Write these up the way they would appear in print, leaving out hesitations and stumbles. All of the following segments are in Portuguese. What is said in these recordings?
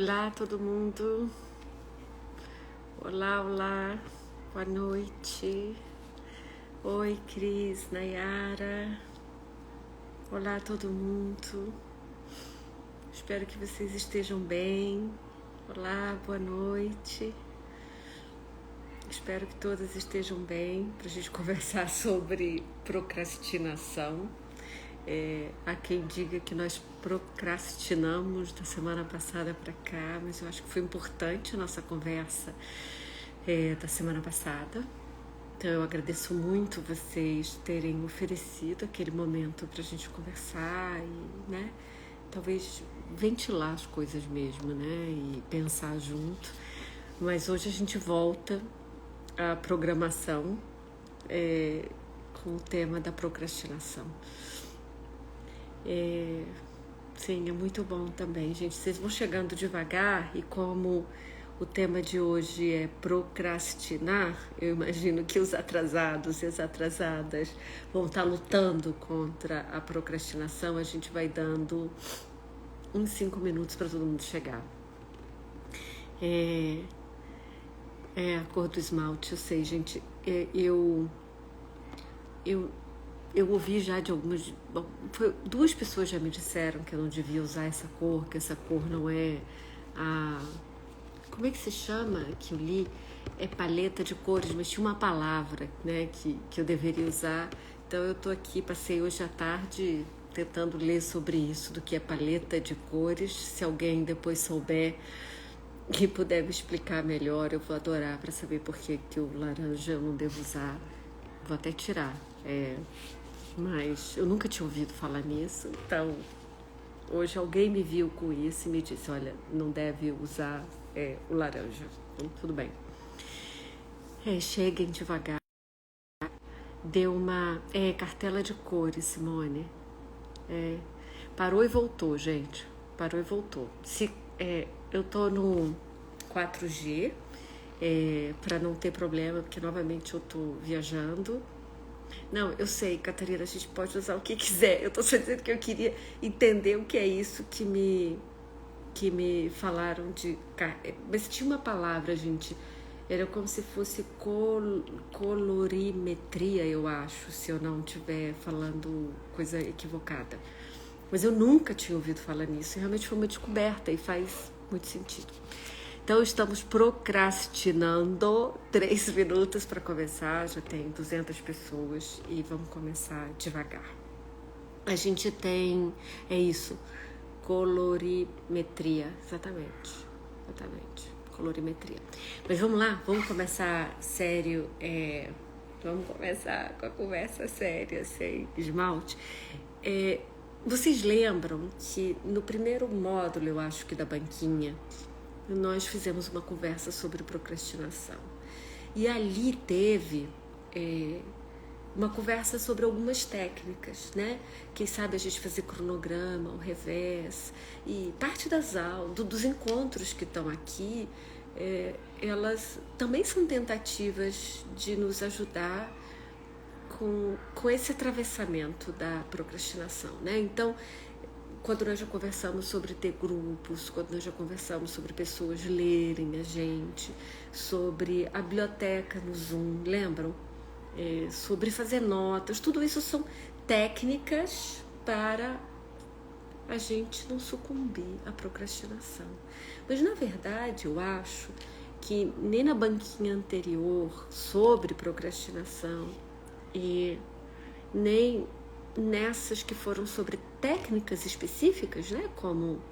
Olá, todo mundo. Olá, olá. Boa noite. Oi, Cris, Nayara. Olá, todo mundo. Espero que vocês estejam bem. Olá, boa noite. Espero que todas estejam bem para a gente conversar sobre procrastinação. Há quem diga que nós procrastinamos da semana passada para cá, mas eu acho que foi importante a nossa conversa da semana passada. Então eu agradeço muito vocês terem oferecido aquele momento para a gente conversar e, né, talvez ventilar as coisas mesmo, né, e pensar junto. Mas hoje a gente volta à programação com o tema da procrastinação. Sim, é muito bom também, gente. Vocês vão chegando devagar e como o tema de hoje é procrastinar, eu imagino que os atrasados e as atrasadas vão estar lutando contra a procrastinação. A gente vai dando uns 5 minutos para todo mundo chegar. A cor do esmalte, eu sei, gente. Eu ouvi já de algumas... Bom, 2 pessoas já me disseram que eu não devia usar essa cor, que essa cor não é a... Como é que se chama? Que eu li? É paleta de cores, mas tinha uma palavra, né, que eu deveria usar. Então eu tô aqui, passei hoje à tarde tentando ler sobre isso, do que é paleta de cores. Se alguém depois souber e puder me explicar melhor, eu vou adorar para saber por que o laranja eu não devo usar. Vou até tirar. Mas eu nunca tinha ouvido falar nisso, então hoje alguém me viu com isso e me disse, olha, não deve usar o laranja. Então, tudo bem. Cheguem devagar. Deu uma cartela de cores, Simone. Parou e voltou, gente. Parou e voltou. Eu tô no 4G, para não ter problema, porque novamente eu tô viajando. Não, eu sei, Catarina, a gente pode usar o que quiser. Eu tô só dizendo que eu queria entender o que é isso que me falaram de... Mas tinha uma palavra, gente, era como se fosse colorimetria, eu acho, se eu não estiver falando coisa equivocada. Mas eu nunca tinha ouvido falar nisso, realmente foi uma descoberta e faz muito sentido. Então, estamos procrastinando 3 minutos para começar, já tem 200 pessoas e vamos começar devagar. A gente tem, colorimetria, exatamente, colorimetria. Mas vamos lá, vamos começar sério, vamos começar com a conversa séria, sem esmalte. Vocês lembram que no primeiro módulo, eu acho que da banquinha, nós fizemos uma conversa sobre procrastinação. E ali teve uma conversa sobre algumas técnicas, né? Quem sabe a gente fazer cronograma, o revés. E parte das aulas, dos encontros que estão aqui, elas também são tentativas de nos ajudar com esse atravessamento da procrastinação, né? Então, quando nós já conversamos sobre ter grupos, quando nós já conversamos sobre pessoas lerem a gente, sobre a biblioteca no Zoom, lembram? Sobre fazer notas, tudo isso são técnicas para a gente não sucumbir à procrastinação. Mas, na verdade, eu acho que nem na banquinha anterior sobre procrastinação e nem nessas que foram sobre técnicas específicas, né, como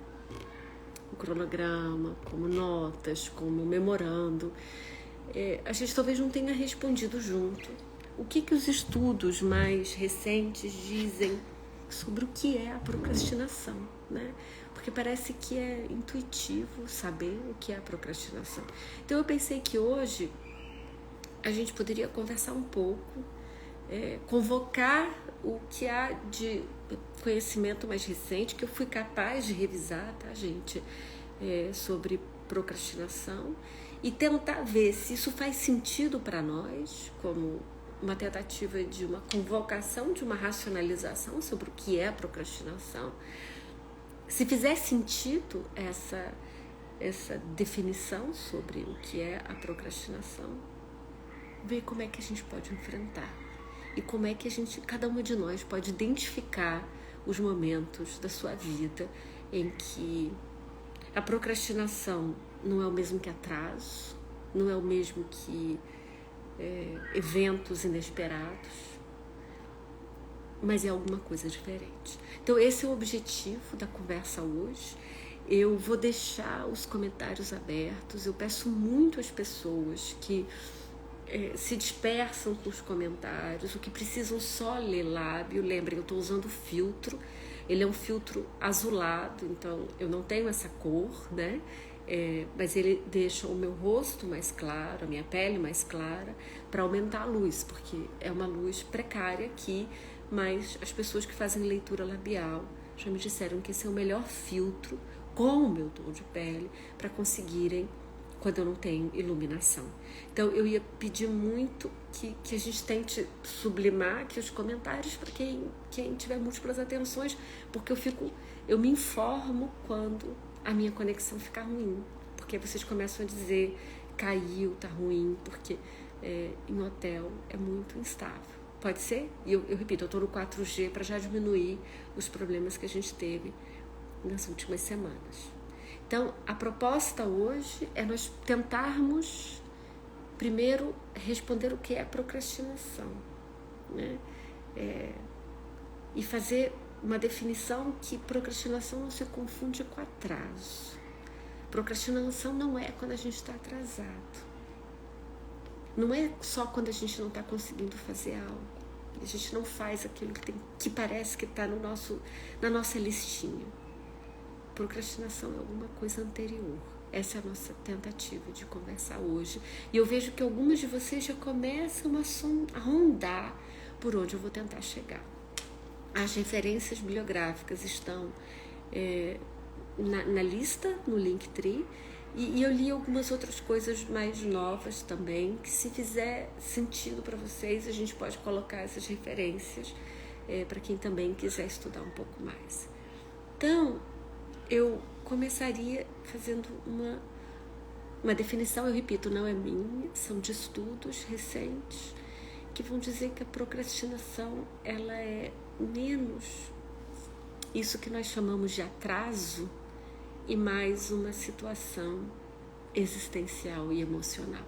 o cronograma, como notas, como memorando, a gente talvez não tenha respondido junto o que os estudos mais recentes dizem sobre o que é a procrastinação, né? Porque parece que é intuitivo saber o que é a procrastinação. Então eu pensei que hoje a gente poderia conversar um pouco, convocar o que há de conhecimento mais recente, que eu fui capaz de revisar, tá, gente? Sobre procrastinação e tentar ver se isso faz sentido para nós, como uma tentativa de uma convocação, de uma racionalização sobre o que é a procrastinação. Se fizer sentido essa definição sobre o que é a procrastinação, ver como é que a gente pode enfrentar e como é que cada uma de nós pode identificar os momentos da sua vida em que a procrastinação não é o mesmo que atraso, não é o mesmo que eventos inesperados, mas é alguma coisa diferente. Então esse é o objetivo da conversa hoje. Eu vou deixar os comentários abertos. Eu peço muito às pessoas que se dispersam com os comentários, o que precisam só ler lábio. Lembrem, eu estou usando filtro. Ele é um filtro azulado, então eu não tenho essa cor, né? Mas ele deixa o meu rosto mais claro, a minha pele mais clara, para aumentar a luz, porque é uma luz precária aqui, mas as pessoas que fazem leitura labial já me disseram que esse é o melhor filtro com o meu tom de pele para conseguirem quando eu não tenho iluminação. Então eu ia pedir muito que a gente tente sublimar aqui os comentários para quem tiver múltiplas atenções, porque eu me informo quando a minha conexão fica ruim, porque vocês começam a dizer caiu, tá ruim, porque em hotel é muito instável. Pode ser? E eu repito, eu estou no 4G para já diminuir os problemas que a gente teve nas últimas semanas. Então, a proposta hoje é nós tentarmos, primeiro, responder o que é procrastinação, né? E fazer uma definição que procrastinação não se confunde com atraso. Procrastinação não é quando a gente está atrasado. Não é só quando a gente não está conseguindo fazer algo. A gente não faz aquilo que parece que está na nossa listinha. Procrastinação é alguma coisa anterior. Essa é a nossa tentativa de conversar hoje. E eu vejo que algumas de vocês já começam a rondar por onde eu vou tentar chegar. As referências bibliográficas estão na lista, no Linktree, e eu li algumas outras coisas mais novas também, que se fizer sentido para vocês, a gente pode colocar essas referências para quem também quiser estudar um pouco mais. Então, eu começaria fazendo uma definição, eu repito, não é minha, são de estudos recentes, que vão dizer que a procrastinação ela é menos isso que nós chamamos de atraso e mais uma situação existencial e emocional.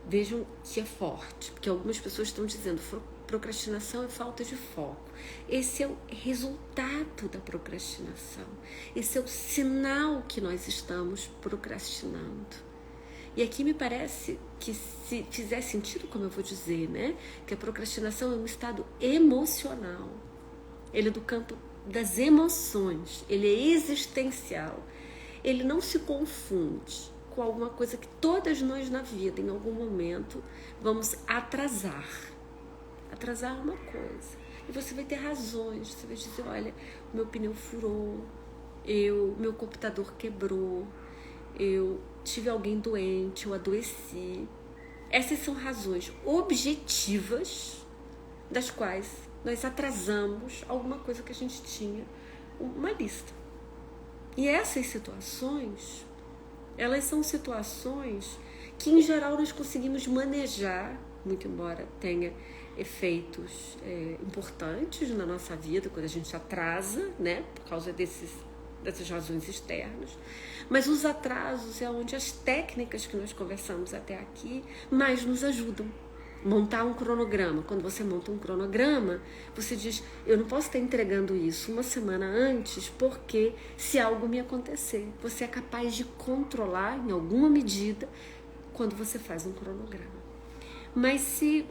Vejam que é forte, porque algumas pessoas estão dizendo procrastinação é falta de foco. Esse é o resultado da procrastinação. Esse é o sinal que nós estamos procrastinando. E aqui me parece que, se fizer sentido, como eu vou dizer, né, que a procrastinação é um estado emocional. Ele é do campo das emoções, ele é existencial. Ele não se confunde com alguma coisa que todas nós na vida, em algum momento, vamos atrasar. Atrasar uma coisa. E você vai ter razões. Você vai dizer, olha, o meu pneu furou, meu computador quebrou, eu tive alguém doente, eu adoeci. Essas são razões objetivas das quais nós atrasamos alguma coisa que a gente tinha, uma lista. E essas situações, elas são situações que em geral nós conseguimos manejar, muito embora tenha efeitos importantes na nossa vida, quando a gente atrasa, né, por causa dessas razões externas. Mas os atrasos é onde as técnicas que nós conversamos até aqui mais nos ajudam. Montar um cronograma. Quando você monta um cronograma, você diz, eu não posso estar entregando isso uma semana antes, porque se algo me acontecer, você é capaz de controlar em alguma medida quando você faz um cronograma. Mas se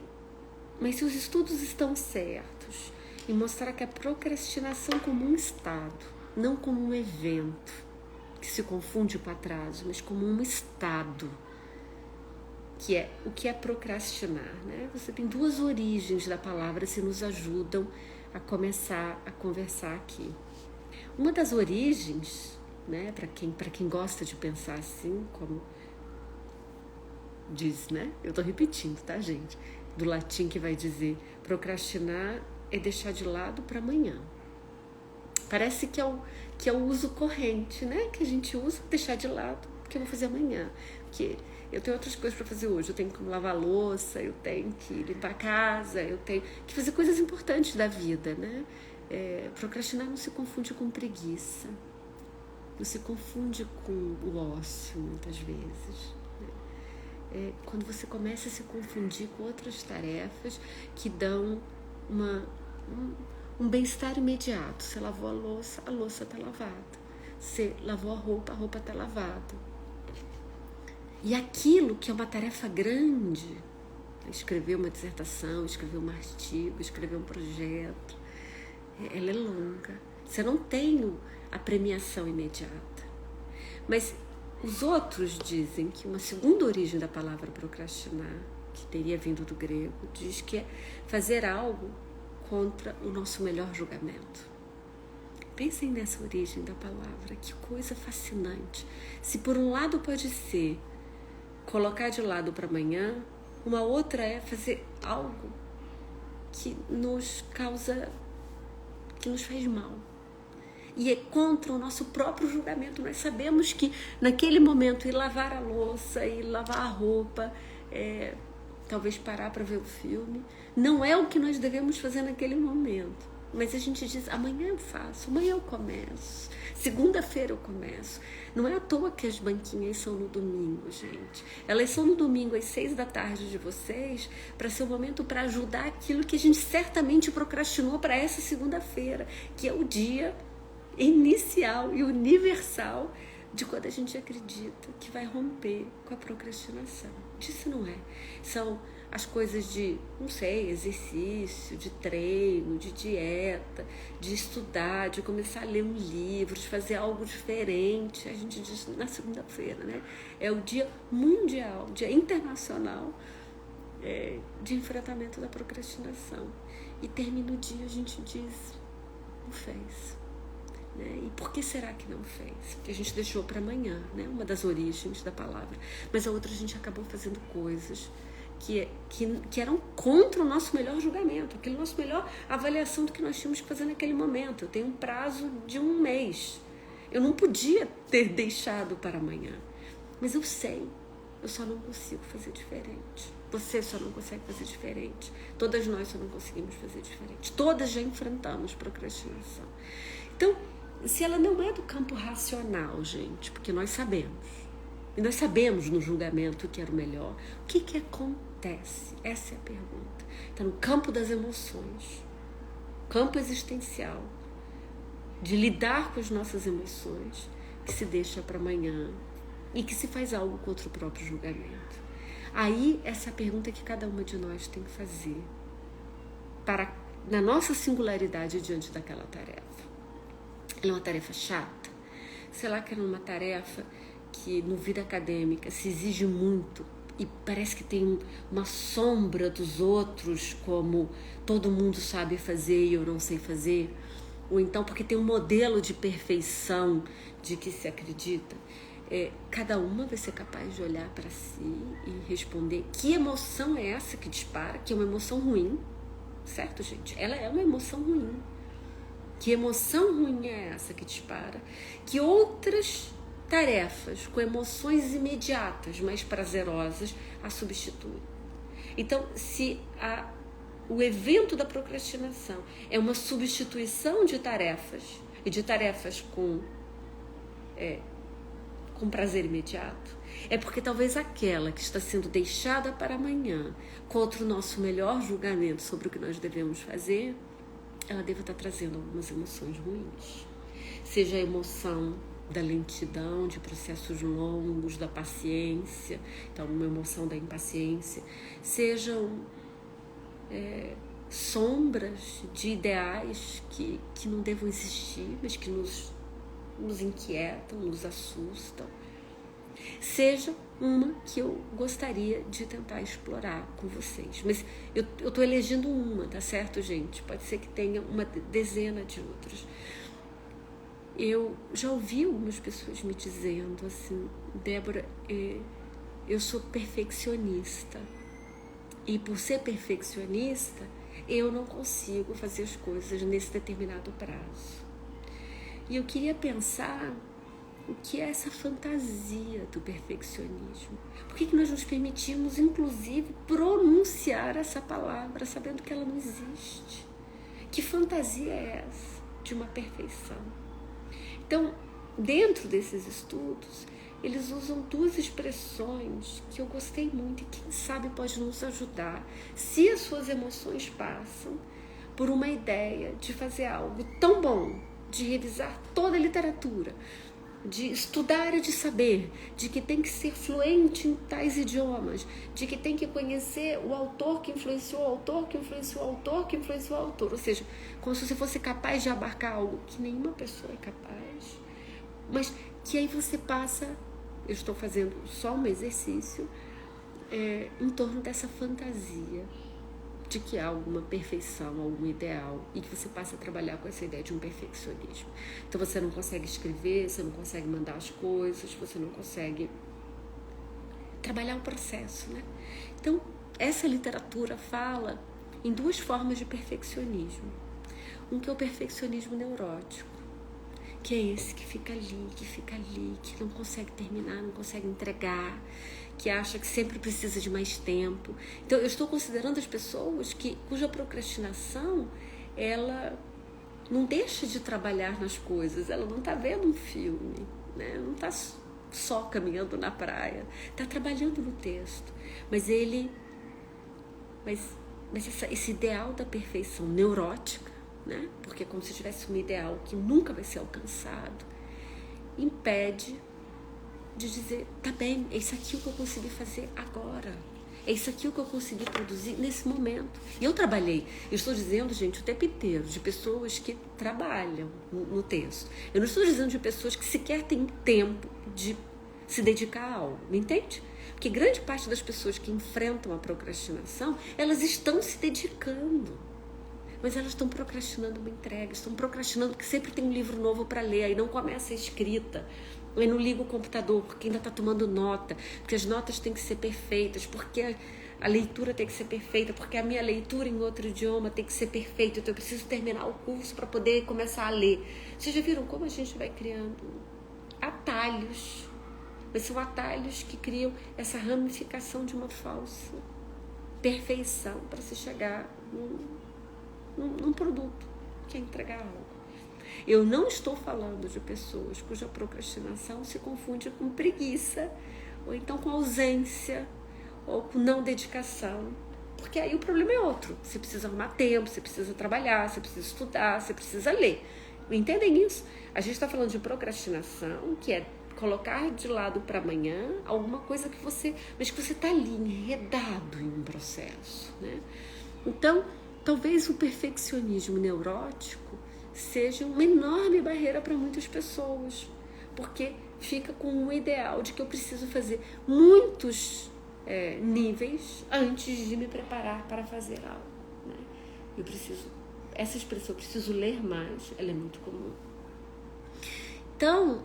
os estudos estão certos e mostrar que a procrastinação como um estado, não como um evento que se confunde com atraso, mas como um estado, que é o que é procrastinar, né? Você tem duas origens da palavra que nos ajudam a começar a conversar aqui. Uma das origens, né, para quem gosta de pensar assim, como diz, né? Eu estou repetindo, tá, gente? Do latim que vai dizer procrastinar é deixar de lado para amanhã. Parece que é o uso corrente, né? Que a gente usa, deixar de lado, porque eu vou fazer amanhã. Porque eu tenho outras coisas para fazer hoje. Eu tenho que lavar a louça, eu tenho que limpar a casa, eu tenho que fazer coisas importantes da vida, né? Procrastinar não se confunde com preguiça. Não se confunde com o ócio, muitas vezes. Né? Quando você começa a se confundir com outras tarefas que dão um bem-estar imediato. Você lavou a louça está lavada. Você lavou a roupa está lavada. E aquilo que é uma tarefa grande, escrever uma dissertação, escrever um artigo, escrever um projeto, ela é longa. Você não tem a premiação imediata. Mas os outros dizem que uma segunda origem da palavra procrastinar, que teria vindo do grego, diz que é fazer algo contra o nosso melhor julgamento. Pensem nessa origem da palavra, que coisa fascinante. Se por um lado pode ser colocar de lado para amanhã, uma outra é fazer algo que nos causa, que nos faz mal. E é contra o nosso próprio julgamento. Nós sabemos que naquele momento ir lavar a louça, ir lavar a roupa, talvez parar para ver o filme, não é o que nós devemos fazer naquele momento. Mas a gente diz, amanhã eu faço, amanhã eu começo, segunda-feira eu começo. Não é à toa que as banquinhas são no domingo, gente. Elas são no domingo às 6 da tarde de vocês, para ser o momento para ajudar aquilo que a gente certamente procrastinou para essa segunda-feira, que é o dia inicial e universal de quando a gente acredita que vai romper com a procrastinação. Disso não é. São as coisas de, não sei, exercício, de treino, de dieta, de estudar, de começar a ler um livro, de fazer algo diferente. A gente diz na segunda-feira, né? É o dia mundial, dia internacional de enfrentamento da procrastinação. E termina o dia, a gente diz, não fez. Né? E por que será que não fez? Porque a gente deixou para amanhã, né? Uma das origens da palavra. Mas a outra a gente acabou fazendo coisas que eram contra o nosso melhor julgamento, aquele nosso melhor avaliação do que nós tínhamos que fazer naquele momento. Eu tenho um prazo de 1 mês. Eu não podia ter deixado para amanhã. Mas eu sei, eu só não consigo fazer diferente. Você só não consegue fazer diferente. Todas nós só não conseguimos fazer diferente. Todas já enfrentamos procrastinação. Então, se ela não é do campo racional, gente, porque nós sabemos, e nós sabemos no julgamento o que era o melhor, o que acontece? Essa é a pergunta. Está no campo das emoções, campo existencial, de lidar com as nossas emoções, que se deixa para amanhã e que se faz algo contra o próprio julgamento. Aí, essa é a pergunta que cada uma de nós tem que fazer na nossa singularidade diante daquela tarefa. Ela é uma tarefa chata? Sei lá que era uma tarefa que no vida acadêmica se exige muito e parece que tem uma sombra dos outros, como todo mundo sabe fazer e eu não sei fazer, ou então porque tem um modelo de perfeição de que se acredita. Cada uma vai ser capaz de olhar para si e responder que emoção é essa que dispara, que é uma emoção ruim, certo, gente? Ela é uma emoção ruim. Que emoção ruim é essa que dispara? Que outras tarefas com emoções imediatas, mais prazerosas, a substituem? Então, se o evento da procrastinação é uma substituição de tarefas, e de tarefas com prazer imediato, é porque talvez aquela que está sendo deixada para amanhã, contra o nosso melhor julgamento sobre o que nós devemos fazer, ela deve estar trazendo algumas emoções ruins. Seja a emoção da lentidão, de processos longos, da paciência, então uma emoção da impaciência, sejam sombras de ideais que não devam existir, mas que nos inquietam, nos assustam. Seja uma que eu gostaria de tentar explorar com vocês. Mas eu estou elegendo uma, tá certo, gente? Pode ser que tenha uma dezena de outras. Eu já ouvi algumas pessoas me dizendo assim, Débora, eu sou perfeccionista. E por ser perfeccionista, eu não consigo fazer as coisas nesse determinado prazo. E eu queria pensar o que é essa fantasia do perfeccionismo. Por que nós nos permitimos, inclusive, pronunciar essa palavra, sabendo que ela não existe? Que fantasia é essa de uma perfeição? Então, dentro desses estudos, eles usam duas expressões que eu gostei muito e quem sabe pode nos ajudar, se as suas emoções passam por uma ideia de fazer algo tão bom, de revisar toda a literatura, de estudar e de saber, de que tem que ser fluente em tais idiomas, de que tem que conhecer o autor que influenciou o autor, que influenciou o autor, que influenciou o autor. Ou seja, como se você fosse capaz de abarcar algo que nenhuma pessoa é capaz, mas que aí você passa, eu estou fazendo só um exercício, em torno dessa fantasia de que há alguma perfeição, algum ideal, e que você passa a trabalhar com essa ideia de um perfeccionismo. Então você não consegue escrever, você não consegue mandar as coisas, você não consegue trabalhar o processo, né? Então, essa literatura fala em duas formas de perfeccionismo. Um que é o perfeccionismo neurótico, que é esse que fica ali, que não consegue terminar, não consegue entregar, que acha que sempre precisa de mais tempo. Então, eu estou considerando as pessoas cuja procrastinação, ela não deixa de trabalhar nas coisas, ela não está vendo um filme, né? Não está só caminhando na praia, está trabalhando no texto. Mas esse ideal da perfeição neurótica, né? Porque é como se tivesse um ideal que nunca vai ser alcançado, impede de dizer, tá bem, é isso aqui o que eu consegui fazer agora, é isso aqui o que eu consegui produzir nesse momento. E eu trabalhei, eu estou dizendo, gente, o tempo inteiro, de pessoas que trabalham no texto. Eu não estou dizendo de pessoas que sequer têm tempo de se dedicar a algo, me entende? Porque grande parte das pessoas que enfrentam a procrastinação, elas estão se dedicando, mas elas estão procrastinando uma entrega, estão procrastinando que sempre tem um livro novo para ler, aí não começa a escrita, aí não liga o computador, porque ainda está tomando nota, porque as notas têm que ser perfeitas, porque a leitura tem que ser perfeita, porque a minha leitura em outro idioma tem que ser perfeita, então eu preciso terminar o curso para poder começar a ler. Vocês já viram como a gente vai criando atalhos, mas são atalhos que criam essa ramificação de uma falsa perfeição para se chegar num produto, que é entregar algo. Eu não estou falando de pessoas cuja procrastinação se confunde com preguiça, ou então com ausência, ou com não dedicação, porque aí o problema é outro. Você precisa arrumar tempo, você precisa trabalhar, você precisa estudar, você precisa ler. Entendem isso? A gente está falando de procrastinação, que é colocar de lado para amanhã alguma coisa que você está ali enredado em um processo, né? Então, talvez o perfeccionismo neurótico seja uma enorme barreira para muitas pessoas, porque fica com um ideal de que eu preciso fazer muitos níveis antes de me preparar para fazer algo, né? Essa expressão, eu preciso ler mais, ela é muito comum. Então,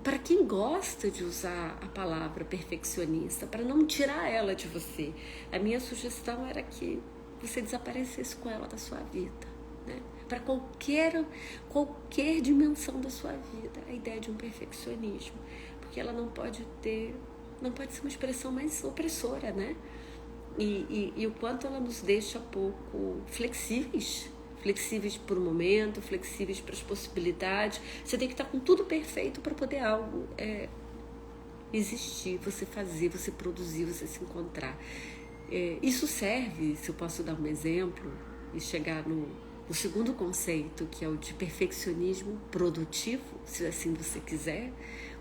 para quem gosta de usar a palavra perfeccionista, para não tirar ela de você, a minha sugestão era que você desaparecesse com ela da sua vida, né? Para qualquer dimensão da sua vida, a ideia de um perfeccionismo, porque ela não pode ser uma expressão mais opressora, né? E o quanto ela nos deixa pouco flexíveis para o momento, flexíveis para as possibilidades. Você tem que estar com tudo perfeito para poder algo existir, você fazer, você produzir, você se encontrar. Isso serve, se eu posso dar um exemplo e chegar no segundo conceito, que é o de perfeccionismo produtivo, se assim você quiser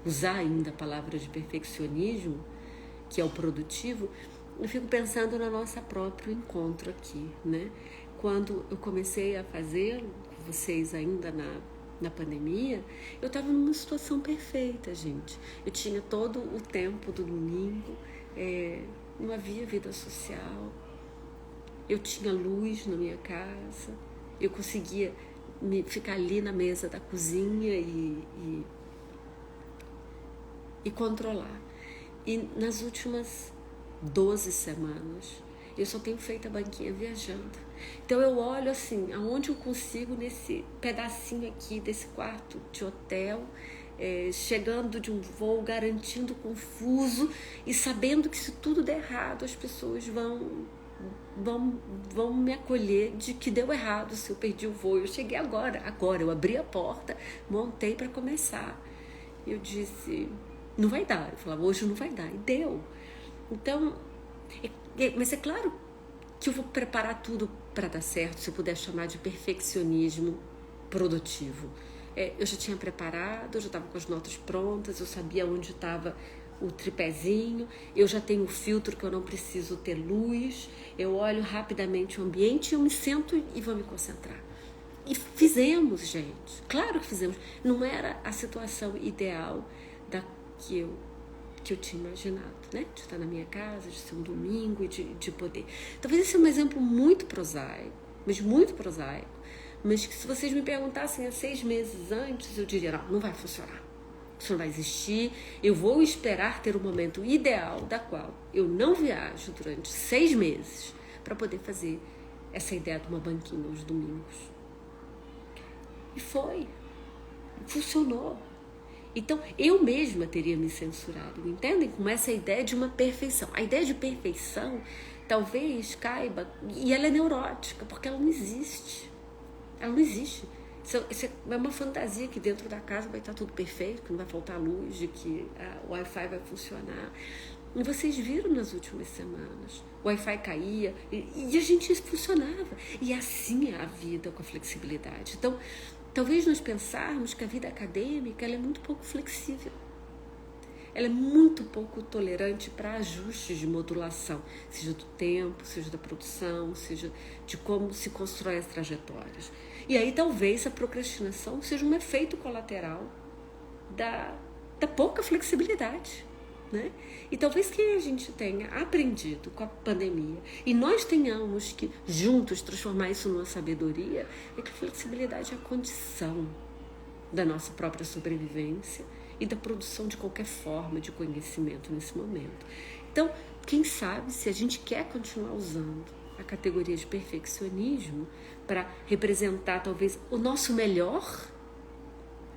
usar ainda a palavra de perfeccionismo, que é o produtivo. Eu fico pensando no nosso próprio encontro aqui, né? Quando eu comecei a fazê-lo, com vocês ainda na pandemia, eu estava numa situação perfeita, gente. Eu tinha todo o tempo do domingo, não havia vida social, eu tinha luz na minha casa, eu conseguia ficar ali na mesa da cozinha e controlar. E nas últimas 12 semanas, eu só tenho feito a banquinha viajando. Então eu olho assim, aonde eu consigo nesse pedacinho aqui desse quarto de hotel, chegando de um voo, garantindo confuso e sabendo que se tudo der errado, as pessoas vão me acolher de que deu errado se eu perdi o voo. Eu cheguei agora, eu abri a porta, montei para começar. Eu disse, não vai dar. Eu falava, hoje não vai dar. E deu. Então, mas é claro que eu vou preparar tudo para dar certo, se eu puder chamar de perfeccionismo produtivo. Eu já tinha preparado, eu já estava com as notas prontas, eu sabia onde estava o tripézinho, eu já tenho o filtro que eu não preciso ter luz, eu olho rapidamente o ambiente, eu me sento e vou me concentrar. E fizemos, gente, claro que fizemos. Não era a situação ideal da que eu tinha imaginado, né? De estar na minha casa, de ser um domingo e de poder. Talvez esse é um exemplo muito prosaico, mas que se vocês me perguntassem há 6 meses antes, eu diria, não vai funcionar. Isso não vai existir. Eu vou esperar ter o momento ideal da qual eu não viajo durante 6 meses para poder fazer essa ideia de uma banquinha aos domingos. E funcionou. Então, eu mesma teria me censurado, entendem? Com essa ideia de uma perfeição. A ideia de perfeição talvez caiba, e ela é neurótica, porque ela não existe. Ela não existe. Isso é uma fantasia que dentro da casa vai estar tudo perfeito, que não vai faltar luz, de que o Wi-Fi vai funcionar. E vocês viram nas últimas semanas, o Wi-Fi caía e a gente funcionava. E assim é a vida com a flexibilidade. Então, talvez nós pensarmos que a vida acadêmica ela é muito pouco flexível. Ela é muito pouco tolerante para ajustes de modulação, seja do tempo, seja da produção, seja de como se constrói as trajetórias. E aí talvez a procrastinação seja um efeito colateral da pouca flexibilidade, né? E talvez que a gente tenha aprendido com a pandemia e nós tenhamos que juntos transformar isso numa sabedoria, é que a flexibilidade é a condição da nossa própria sobrevivência e da produção de qualquer forma de conhecimento nesse momento. Então, quem sabe se a gente quer continuar usando a categoria de perfeccionismo para representar talvez o nosso melhor,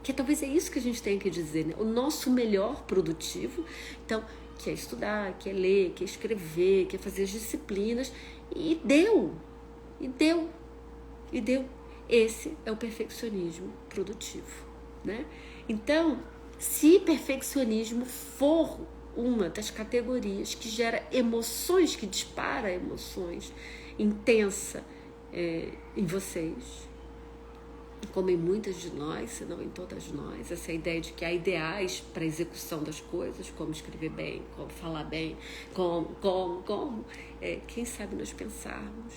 que talvez é isso que a gente tem que dizer, né? O nosso melhor produtivo, então, que é estudar, que é ler, que é escrever, que é fazer as disciplinas, e deu. Esse é o perfeccionismo produtivo, né? Então, se perfeccionismo for uma das categorias que gera emoções, que dispara emoções intensa em vocês, como em muitas de nós, se não em todas nós, essa ideia de que há ideais para a execução das coisas, como escrever bem, como falar bem, quem sabe nós pensarmos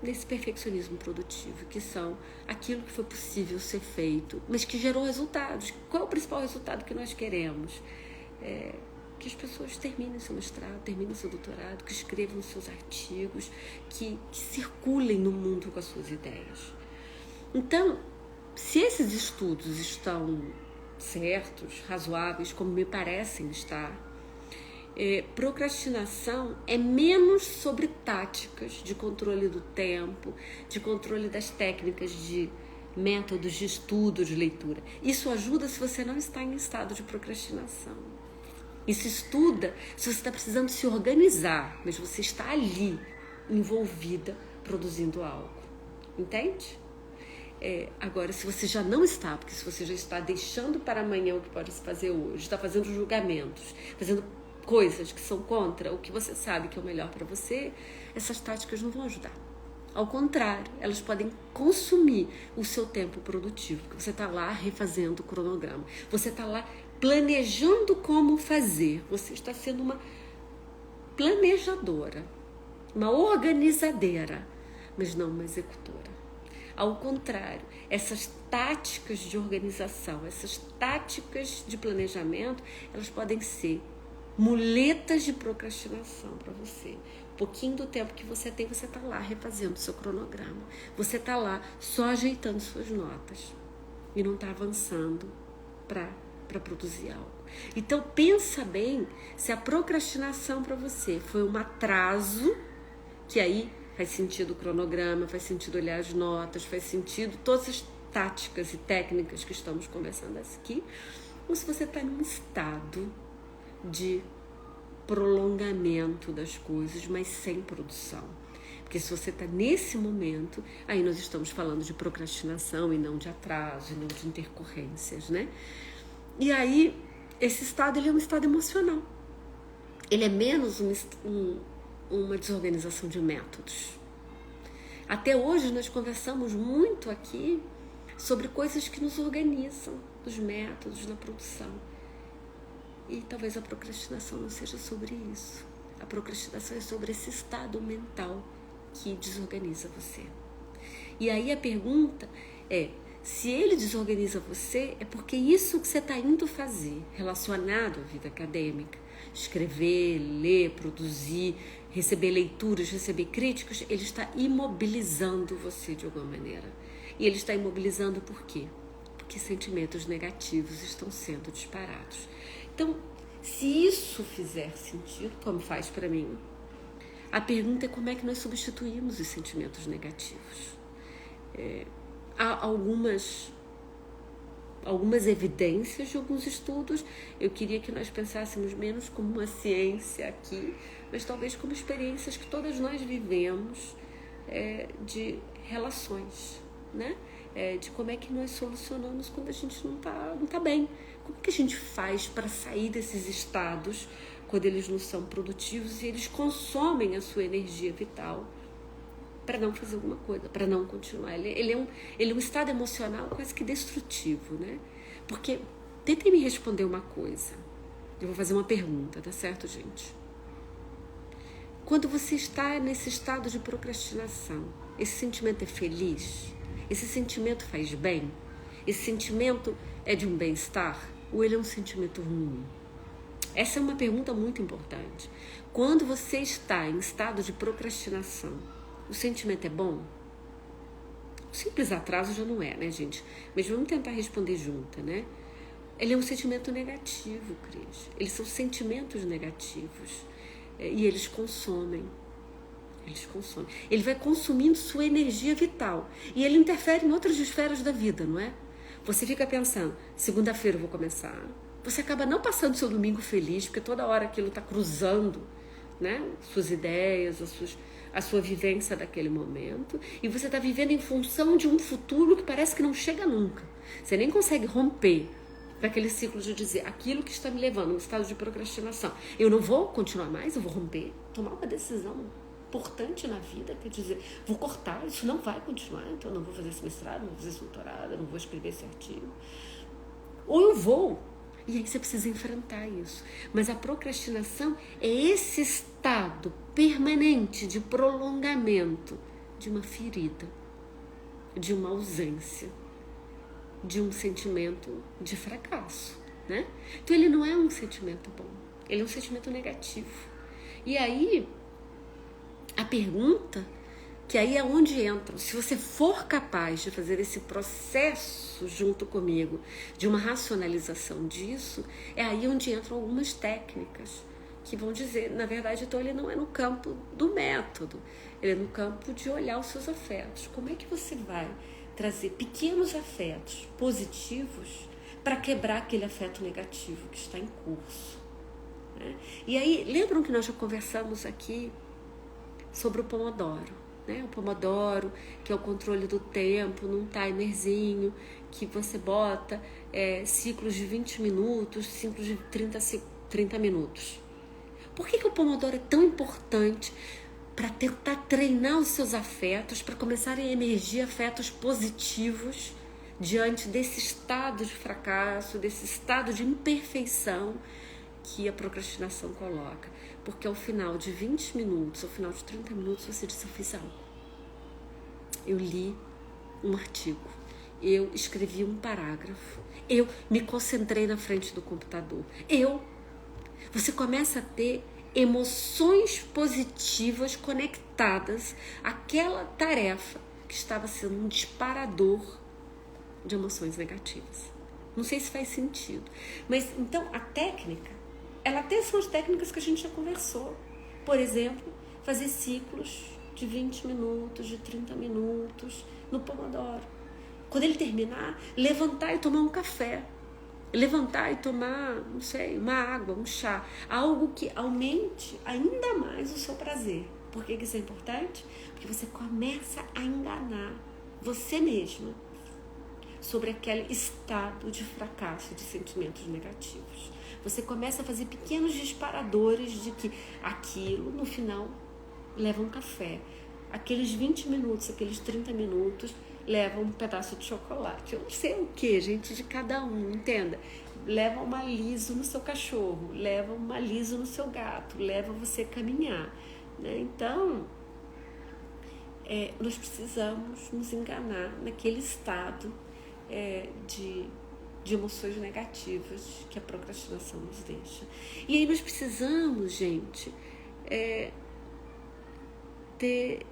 nesse perfeccionismo produtivo, que são aquilo que foi possível ser feito, mas que gerou resultados. Qual é o principal resultado que nós queremos? Que as pessoas terminem seu mestrado, terminem seu doutorado, que escrevam seus artigos, que circulem no mundo com as suas ideias. Então, se esses estudos estão certos, razoáveis, como me parecem estar, procrastinação é menos sobre táticas de controle do tempo, de controle das técnicas de métodos de estudo, de leitura. Isso ajuda se você não está em estado de procrastinação. Isso estuda se você está precisando se organizar, mas você está ali, envolvida, produzindo algo. Entende? Agora, se você já não está, porque se você já está deixando para amanhã o que pode se fazer hoje, está fazendo julgamentos, fazendo coisas que são contra o que você sabe que é o melhor para você, essas táticas não vão ajudar. Ao contrário, elas podem consumir o seu tempo produtivo, porque você está lá refazendo o cronograma, você está lá planejando como fazer, você está sendo uma planejadora, uma organizadeira, mas não uma executora. Ao contrário, essas táticas de organização, essas táticas de planejamento, elas podem ser muletas de procrastinação para você. Um pouquinho do tempo que você tem, você está lá refazendo seu cronograma. Você está lá só ajeitando suas notas e não está avançando para produzir algo. Então, pensa bem se a procrastinação para você foi um atraso, que aí faz sentido o cronograma, faz sentido olhar as notas, faz sentido todas as táticas e técnicas que estamos conversando aqui, ou se você está num estado de prolongamento das coisas, mas sem produção. Porque se você está nesse momento, aí nós estamos falando de procrastinação e não de atraso, e não de intercorrências, né? E aí, esse estado, ele é um estado emocional. Ele é menos uma desorganização de métodos. Até hoje nós conversamos muito aqui sobre coisas que nos organizam, dos métodos, na produção. E talvez a procrastinação não seja sobre isso. A procrastinação é sobre esse estado mental que desorganiza você. E aí a pergunta é, se ele desorganiza você, é porque isso que você está indo fazer, relacionado à vida acadêmica, escrever, ler, produzir, receber leituras, receber críticas, ele está imobilizando você de alguma maneira. E ele está imobilizando por quê? Porque sentimentos negativos estão sendo disparados. Então, se isso fizer sentido, como faz para mim, a pergunta é como é que nós substituímos os sentimentos negativos. Há algumas evidências de alguns estudos. Eu queria que nós pensássemos menos como uma ciência aqui, mas talvez como experiências que todas nós vivemos de relações, né? De como é que nós solucionamos quando a gente não tá bem. Como que a gente faz para sair desses estados quando eles não são produtivos e eles consomem a sua energia vital para não fazer alguma coisa, para não continuar. Ele é um estado emocional quase que destrutivo, né? Porque, tentem me responder uma coisa. Eu vou fazer uma pergunta, tá certo, gente? Quando você está nesse estado de procrastinação, esse sentimento é feliz? Esse sentimento faz bem? Esse sentimento é de um bem-estar? Ou ele é um sentimento ruim? Essa é uma pergunta muito importante. Quando você está em estado de procrastinação, o sentimento é bom? O simples atraso já não é, né, gente? Mas vamos tentar responder junto, né? Ele é um sentimento negativo, Cris. Eles são sentimentos negativos. E eles consomem. Ele vai consumindo sua energia vital. E ele interfere em outras esferas da vida, não é? Você fica pensando, segunda-feira eu vou começar. Você acaba não passando seu domingo feliz, porque toda hora aquilo está cruzando, né? Suas ideias, a sua vivência daquele momento. E você está vivendo em função de um futuro que parece que não chega nunca. Você nem consegue romper daquele ciclo de dizer aquilo que está me levando a um estado de procrastinação. Eu não vou continuar mais, eu vou romper, tomar uma decisão importante na vida, quer dizer, vou cortar, isso não vai continuar, então eu não vou fazer esse mestrado, não vou fazer esse doutorado, não vou escrever esse artigo. Ou eu vou, e aí você precisa enfrentar isso. Mas a procrastinação é esse estado permanente de prolongamento de uma ferida, de uma ausência, de um sentimento de fracasso, né? Então ele não é um sentimento bom, ele é um sentimento negativo. E aí a pergunta, que aí é onde entra, se você for capaz de fazer esse processo junto comigo, de uma racionalização disso, é aí onde entram algumas técnicas que vão dizer, na verdade, então ele não é no campo do método, ele é no campo de olhar os seus afetos. Como é que você vai trazer pequenos afetos positivos para quebrar aquele afeto negativo que está em curso, né? E aí, lembram que nós já conversamos aqui sobre o Pomodoro, né? O Pomodoro, que é o controle do tempo, num timerzinho, que você bota ciclos de 20 minutos, ciclos de 30 minutos. Por que o Pomodoro é tão importante para tentar treinar os seus afetos, para começarem a emergir afetos positivos diante desse estado de fracasso, desse estado de imperfeição que a procrastinação coloca? Porque ao final de 20 minutos, ao final de 30 minutos, você diz, eu fiz algo. Eu li um artigo, eu escrevi um parágrafo, eu me concentrei na frente do computador, você começa a ter emoções positivas conectadas àquela tarefa que estava sendo um disparador de emoções negativas. Não sei se faz sentido, mas então a técnica, ela até são as técnicas que a gente já conversou. Por exemplo, fazer ciclos de 20 minutos, de 30 minutos no Pomodoro. Quando ele terminar, levantar e tomar um café. Levantar e tomar, não sei, uma água, um chá. Algo que aumente ainda mais o seu prazer. Por que isso é importante? Porque você começa a enganar você mesma sobre aquele estado de fracasso, de sentimentos negativos. Você começa a fazer pequenos disparadores de que aquilo, no final, leva um café. Aqueles 20 minutos, aqueles 30 minutos, levam um pedaço de chocolate. Eu não sei o que, gente, de cada um, entenda. Leva um aliso no seu cachorro, leva um aliso no seu gato, leva você a caminhar. Né? Então, nós precisamos nos enganar naquele estado de emoções negativas que a procrastinação nos deixa. E aí nós precisamos, gente, ter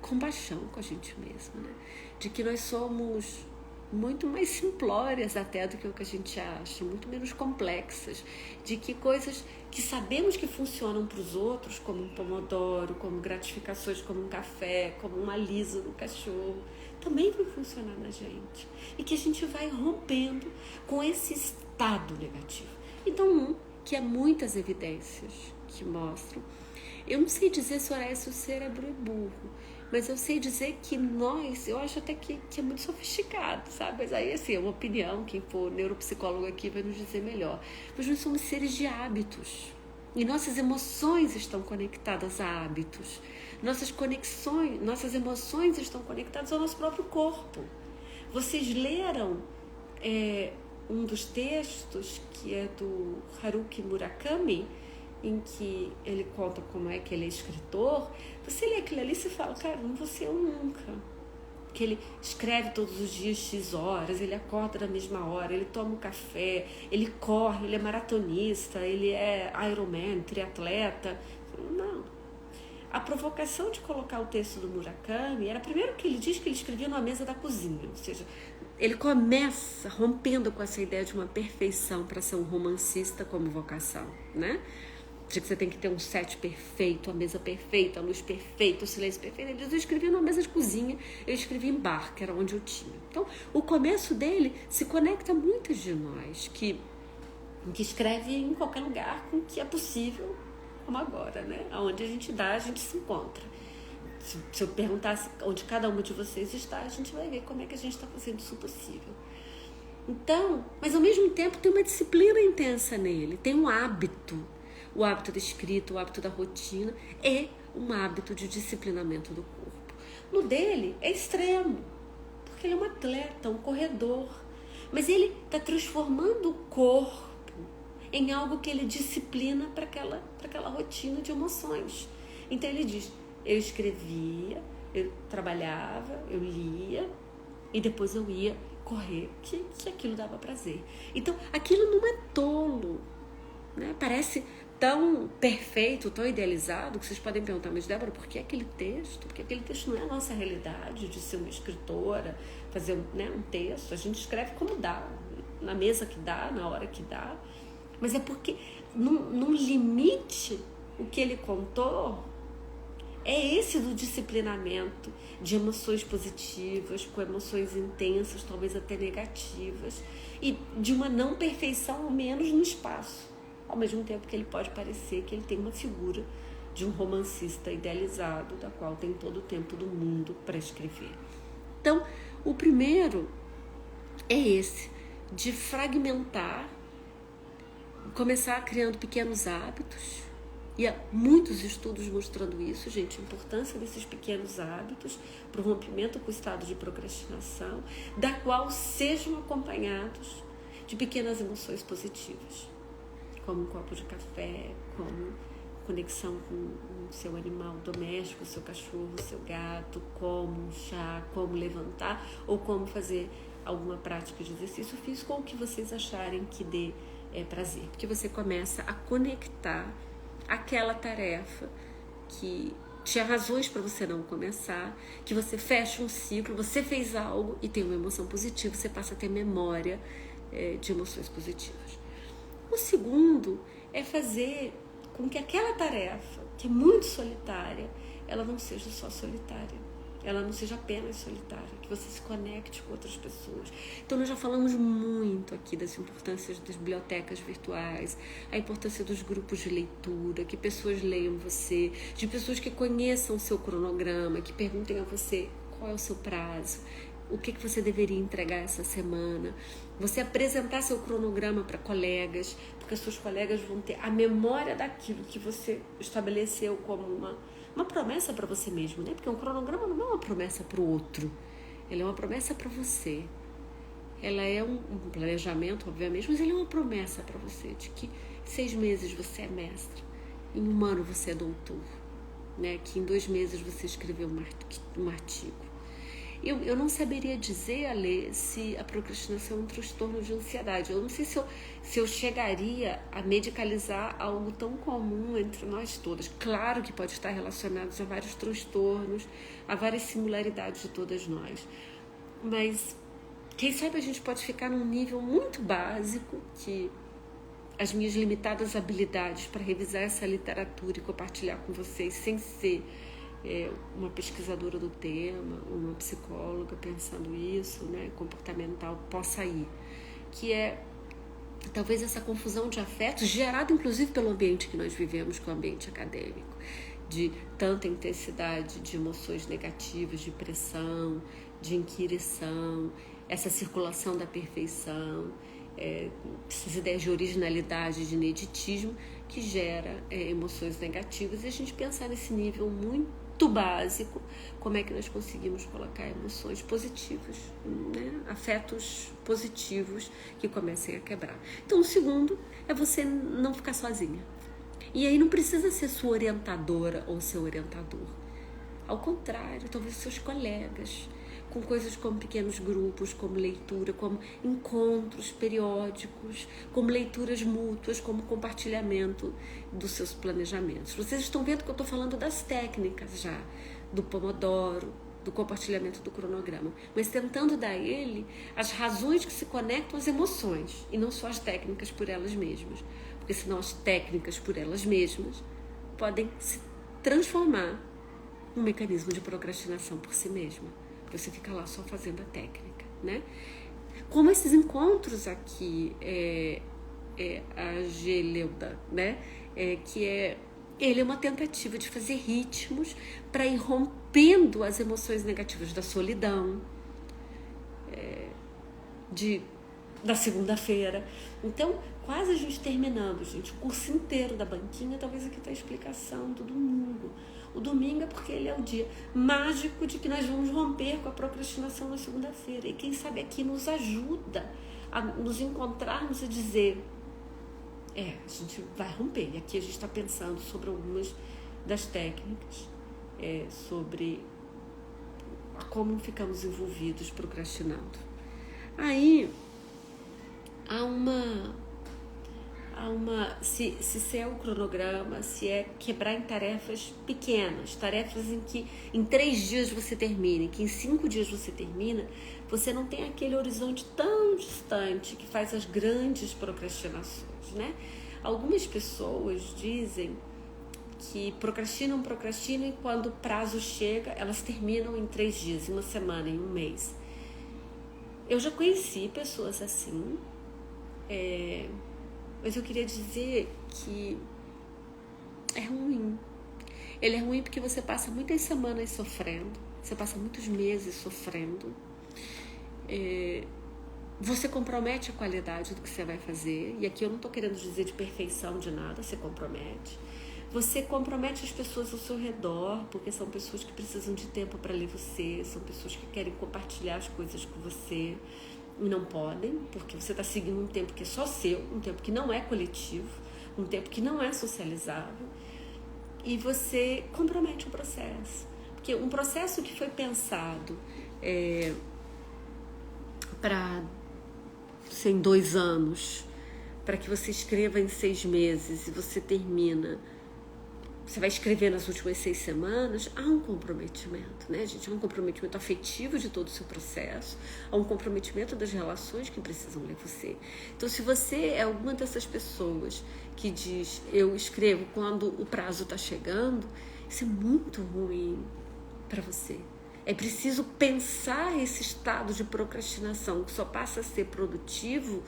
compaixão com a gente mesma, né? De que nós somos muito mais simplórias até do que o que a gente acha, muito menos complexas, de que coisas que sabemos que funcionam para os outros, como um pomodoro, como gratificações, como um café, como um aliso no cachorro, também vão funcionar na gente. E que a gente vai rompendo com esse estado negativo. Então, que há muitas evidências que mostram. Eu não sei dizer se o cérebro é burro, mas eu sei dizer que nós, eu acho até que é muito sofisticado, sabe? Mas aí, assim, é uma opinião, quem for neuropsicólogo aqui vai nos dizer melhor. Mas nós somos seres de hábitos. E nossas emoções estão conectadas a hábitos. Nossas emoções estão conectadas ao nosso próprio corpo. Vocês leram um dos textos que é do Haruki Murakami, em que ele conta como é que ele é escritor. Você lê aquilo ali e você fala, cara, não vou ser eu nunca. Que ele escreve todos os dias X horas, ele acorda na mesma hora, ele toma um café, ele corre, ele é maratonista, ele é Ironman, triatleta. Não. A provocação de colocar o texto do Murakami era, primeiro, que ele diz que ele escrevia numa mesa da cozinha, ou seja, ele começa rompendo com essa ideia de uma perfeição para ser um romancista como vocação, né? De que você tem que ter um set perfeito, a mesa perfeita, a luz perfeita, o silêncio perfeito. Ele diz, eu escrevia numa mesa de cozinha, eu escrevia em bar, que era onde eu tinha. Então, o começo dele se conecta a muitos de nós que escreve em qualquer lugar com que é possível, como agora, né? Aonde a gente dá, a gente se encontra. Se eu perguntasse onde cada uma de vocês está, a gente vai ver como é que a gente está fazendo isso possível. Então, mas ao mesmo tempo tem uma disciplina intensa nele, tem um hábito. O hábito da escrita, o hábito da rotina é um hábito de disciplinamento do corpo. No dele é extremo, porque ele é um atleta, um corredor. Mas ele está transformando o corpo em algo que ele disciplina para aquela rotina de emoções. Então ele diz, eu escrevia, eu trabalhava, eu lia e depois eu ia correr, que aquilo dava prazer. Então aquilo não é tolo, né? Parece tão perfeito, tão idealizado, que vocês podem perguntar, mas Débora, por que aquele texto? Porque aquele texto não é a nossa realidade de ser uma escritora, fazer um texto. A gente escreve como dá, na mesa que dá, na hora que dá. Mas é porque, num limite, o que ele contou é esse do disciplinamento de emoções positivas, com emoções intensas, talvez até negativas, e de uma não perfeição, ao menos no espaço. Ao mesmo tempo que ele pode parecer que ele tem uma figura de um romancista idealizado, da qual tem todo o tempo do mundo para escrever. Então, o primeiro é esse, de fragmentar, começar criando pequenos hábitos, e há muitos estudos mostrando isso, gente, a importância desses pequenos hábitos para o rompimento com o estado de procrastinação, da qual sejam acompanhados de pequenas emoções positivas, como um copo de café, como conexão com o seu animal doméstico, o seu cachorro, o seu gato, como um chá, como levantar, ou como fazer alguma prática de exercício físico, ou o que vocês acharem que dê prazer. Porque você começa a conectar aquela tarefa que tinha razões para você não começar, que você fecha um ciclo, você fez algo e tem uma emoção positiva, você passa a ter memória de emoções positivas. O segundo é fazer com que aquela tarefa, que é muito solitária, ela não seja só solitária. Ela não seja apenas solitária, que você se conecte com outras pessoas. Então, nós já falamos muito aqui das importâncias das bibliotecas virtuais, a importância dos grupos de leitura, que pessoas leiam você, de pessoas que conheçam o seu cronograma, que perguntem a você qual é o seu prazo, o que você deveria entregar essa semana. Você apresentar seu cronograma para colegas, porque seus colegas vão ter a memória daquilo que você estabeleceu como uma promessa para você mesmo, né? Porque um cronograma não é uma promessa para o outro, ele é uma promessa para você. Ela é um planejamento, obviamente, mas ele é uma promessa para você de que 6 meses você é mestre, em 1 ano você é doutor, né? Que em 2 meses você escreveu um artigo. Eu não saberia dizer, Ale, se a procrastinação é um transtorno de ansiedade. Eu não sei se eu chegaria a medicalizar algo tão comum entre nós todas. Claro que pode estar relacionado a vários transtornos, a várias similaridades de todas nós. Mas, quem sabe a gente pode ficar num nível muito básico, que as minhas limitadas habilidades para revisar essa literatura e compartilhar com vocês, sem ser uma pesquisadora do tema, uma psicóloga pensando isso, né, comportamental, possa ir, que é talvez essa confusão de afetos gerada inclusive pelo ambiente que nós vivemos, que é o ambiente acadêmico, de tanta intensidade de emoções negativas, de pressão, de inquirição, essa circulação da perfeição, essas ideias de originalidade, de ineditismo, que gera emoções negativas. E a gente pensar nesse nível muito básico, como é que nós conseguimos colocar emoções positivas, né? Afetos positivos que comecem a quebrar. Então, o segundo é você não ficar sozinha. E aí não precisa ser sua orientadora ou seu orientador. Ao contrário, talvez seus colegas, com coisas como pequenos grupos, como leitura, como encontros periódicos, como leituras mútuas, como compartilhamento dos seus planejamentos. Vocês estão vendo que eu estou falando das técnicas já, do Pomodoro, do compartilhamento do cronograma, mas tentando dar a ele as razões que se conectam às emoções e não só as técnicas por elas mesmas, porque senão as técnicas por elas mesmas podem se transformar num mecanismo de procrastinação por si mesma. Você fica lá só fazendo a técnica, né? Como esses encontros aqui, a Geleuda, né? Ele é uma tentativa de fazer ritmos para ir rompendo as emoções negativas da solidão, da segunda-feira. Então, quase a gente terminando, gente, o curso inteiro da banquinha, talvez aqui está a explicação do domingo. O domingo é porque ele é o dia mágico de que nós vamos romper com a procrastinação na segunda-feira. E quem sabe aqui nos ajuda a nos encontrarmos e dizer, a gente vai romper. E aqui a gente está pensando sobre algumas das técnicas, sobre como ficamos envolvidos procrastinando. Aí, se é o cronograma, se é quebrar em tarefas pequenas, tarefas em que em 3 dias você termina, que em 5 dias você termina, você não tem aquele horizonte tão distante que faz as grandes procrastinações, né? Algumas pessoas dizem que procrastinam e quando o prazo chega, elas terminam em 3 dias, em 1 semana, em 1 mês. Eu já conheci pessoas assim, mas eu queria dizer que é ruim. Ele é ruim porque você passa muitas semanas sofrendo, você passa muitos meses sofrendo, você compromete a qualidade do que você vai fazer, e aqui eu não estou querendo dizer de perfeição de nada, você compromete as pessoas ao seu redor, porque são pessoas que precisam de tempo para ler você, são pessoas que querem compartilhar as coisas com você, e não podem, porque você está seguindo um tempo que é só seu, um tempo que não é coletivo, um tempo que não é socializável, e você compromete o processo. Porque um processo que foi pensado para ser em 2 anos, para que você escreva em 6 meses e você termina, você vai escrever nas últimas 6 semanas, há um comprometimento, né, gente? Há um comprometimento afetivo de todo o seu processo, há um comprometimento das relações que precisam ler você. Então, se você é alguma dessas pessoas que diz, eu escrevo quando o prazo está chegando, Isso é muito ruim para você. É preciso pensar esse estado de procrastinação, que só passa a ser produtivo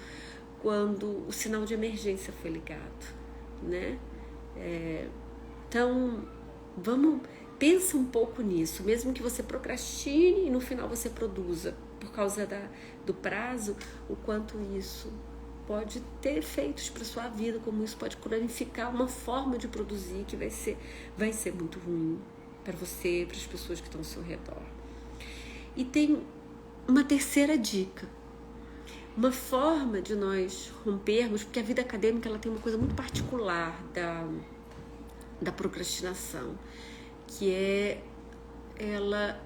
quando o sinal de emergência foi ligado, né? Então, pensa um pouco nisso. Mesmo que você procrastine e no final você produza por causa do prazo, o quanto isso pode ter efeitos para sua vida, como isso pode cronificar uma forma de produzir que vai ser muito ruim para você, para as pessoas que estão ao seu redor. E tem uma terceira dica, uma forma de nós rompermos, porque a vida acadêmica ela tem uma coisa muito particular da procrastinação, que ela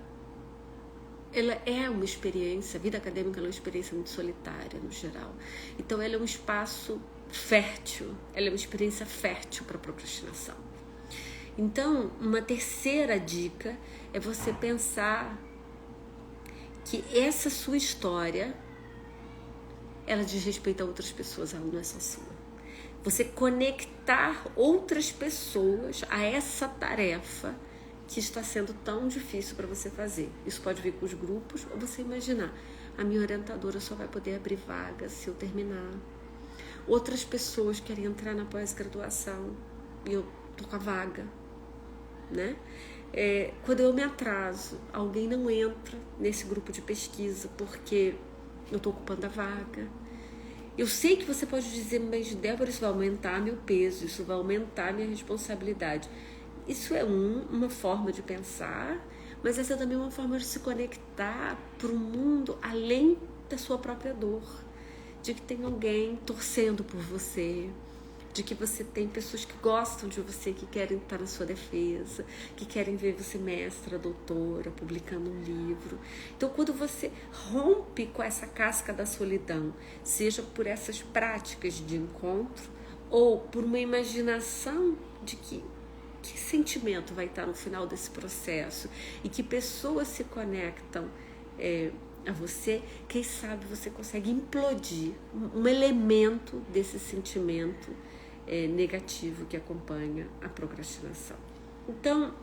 é uma experiência, a vida acadêmica é uma experiência muito solitária no geral. Então ela é um espaço fértil, ela é uma experiência fértil para a procrastinação. Então, uma terceira dica é você pensar que essa sua história, ela diz respeito a outras pessoas, ela não é só sua. Você conectar outras pessoas a essa tarefa que está sendo tão difícil para você fazer. Isso pode vir com os grupos, ou você imaginar, a minha orientadora só vai poder abrir vaga se eu terminar. Outras pessoas querem entrar na pós-graduação e eu tô com a vaga, né? Quando eu me atraso, alguém não entra nesse grupo de pesquisa porque eu tô ocupando a vaga. Eu sei que você pode dizer, mas Débora, isso vai aumentar meu peso, isso vai aumentar minha responsabilidade. Isso é uma forma de pensar, mas essa é também uma forma de se conectar para o mundo além da sua própria dor, de que tem alguém torcendo por você, de que você tem pessoas que gostam de você, que querem estar na sua defesa, que querem ver você mestra, doutora, publicando um livro. Então, quando você rompe com essa casca da solidão, seja por essas práticas de encontro ou por uma imaginação de que sentimento vai estar no final desse processo e que pessoas se conectam a você, quem sabe você consegue implodir um elemento desse sentimento negativo que acompanha a procrastinação. Então,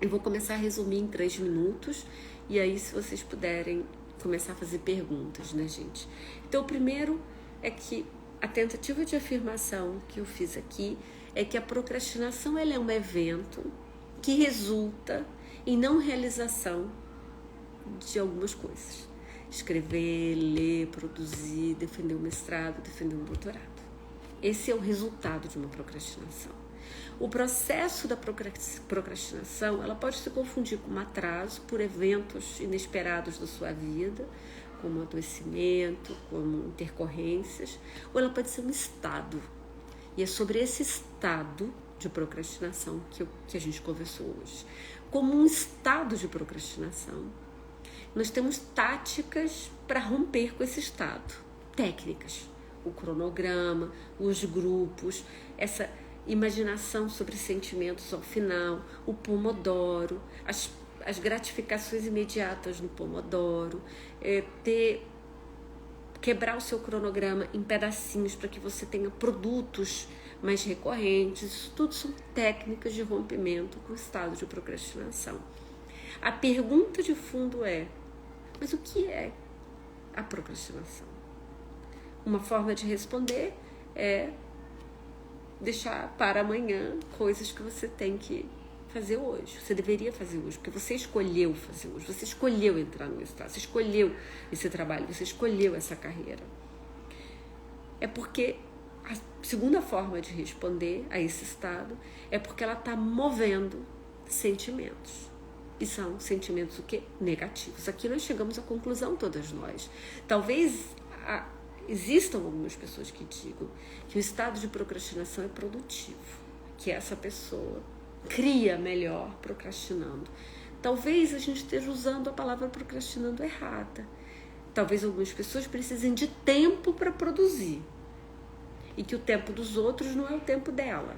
eu vou começar a resumir em 3 minutos e aí se vocês puderem começar a fazer perguntas, né, gente? Então, o primeiro é que a tentativa de afirmação que eu fiz aqui é que a procrastinação ela é um evento que resulta em não realização de algumas coisas. Escrever, ler, produzir, defender um mestrado, defender um doutorado. Esse é o resultado de uma procrastinação. O processo da procrastinação ela pode se confundir com um atraso por eventos inesperados da sua vida, como adoecimento, como intercorrências, ou ela pode ser um estado. E é sobre esse estado de procrastinação que a gente conversou hoje. Como um estado de procrastinação, nós temos táticas para romper com esse estado. Técnicas. O cronograma, os grupos, essa imaginação sobre sentimentos ao final, o pomodoro, as gratificações imediatas no pomodoro, quebrar o seu cronograma em pedacinhos para que você tenha produtos mais recorrentes. Isso tudo são técnicas de rompimento com o estado de procrastinação. A pergunta de fundo é, mas o que é a procrastinação? Uma forma de responder é deixar para amanhã coisas que você tem que fazer hoje, você deveria fazer hoje, porque você escolheu fazer hoje, você escolheu entrar no mestrado, você escolheu esse trabalho, você escolheu essa carreira. É porque a segunda forma de responder a esse estado é porque ela está movendo sentimentos. E são sentimentos o quê? Negativos. Aqui nós chegamos à conclusão, todas nós. Talvez existam algumas pessoas que digam que o estado de procrastinação é produtivo, que essa pessoa cria melhor procrastinando. Talvez a gente esteja usando a palavra procrastinando errada. Talvez algumas pessoas precisem de tempo para produzir e que o tempo dos outros não é o tempo dela.